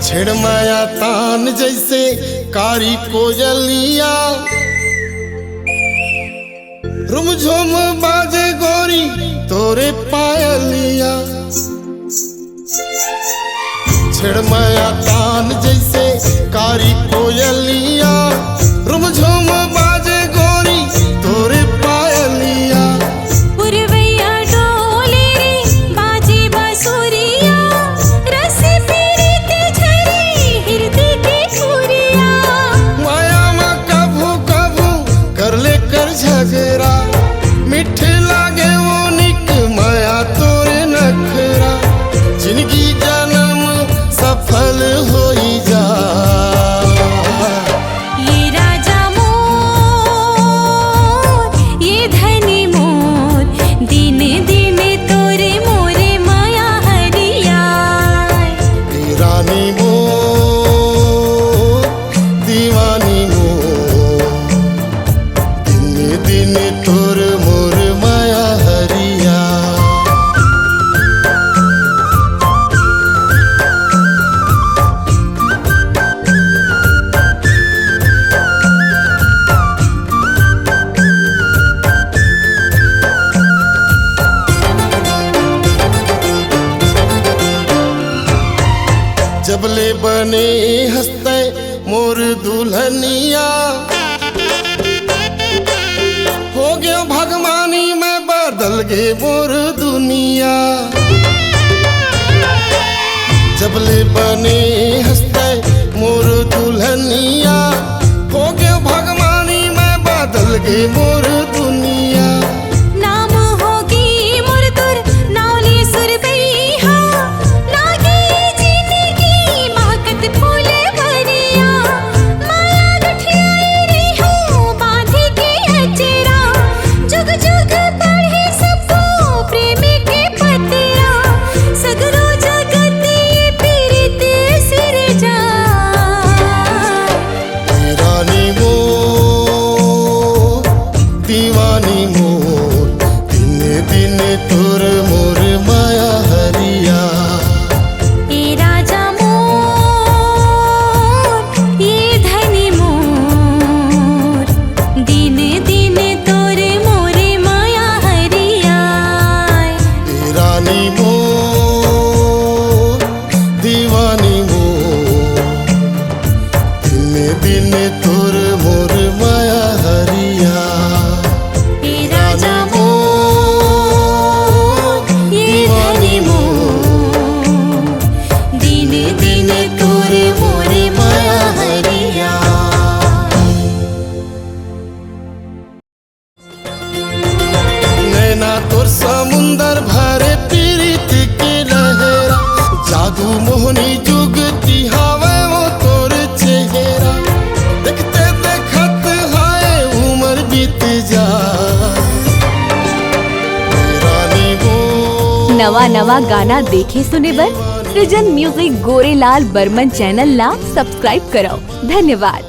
छेड़ माया तान जैसे कारी कोयलिया, रुमझुम बाजे गोरी तोरे पायलिया। छेड़ माया तान जैसे कारी कोयलिया, रुमझुम बाजे गोरी तोरे पायलिया। पुरवैया डोले रे बाजे बांसुरिया, रस पीड़ित झरी हृदय की फुरिया। माया में कभू कभू कर ले कर झगड़ा, मीठे लागे वो निक माया तोरे नखरा। जिंदगी जन्म सफल होई जा, ये राजा मोर ये धनी मोर, दिन दिन तोरे मोरे माया हरिया। रानी मोर दीवानी मोर, दिन दिन तोर मोर माया हरिया। जबले बने हंसते मोर दुल्हनिया, हो गया भगवानी में बदल गे मोर दुनिया। जबले बने हंसते मोर दुल्हनिया, हो गया भगवानी में बदल गे मोर दुनिया। नाम होगी मोर तुर नावली सुरबैया, लागे जिंदगी महकत फूल भरिया। माया गठियाई रही हूँ बांधी के अचरा, जुग जुग पढ़े सबको प्रेम के पतरा। सगरो जगत ये पीड़ित सिर जा, रानी मोर दीवानी मोर, दिन दिन तोर मोर माया हरिया। ए राजा मोर ये धनी मोर, दिन दिन तोरे मोरे माया हरिया। रानी मोर दीवानी मोर, दिन दिन तोर मोर माया हरिया। ए राजा मोर ये धनी मोर, दिन दिन तोरे मोरे माया हरिया। नैना तोर समुंदर भरे पीरित के लहरा, जादू मोहनी जुगती हवे वो तोर चेहरा। देखते देखत हाय उम्र बीत जा, रानी मोर। नवा नवा गाना देखे सुने बर सृजन म्यूजिक गोरेलाल बर्मन चैनल ला सब्सक्राइब करो। धन्यवाद।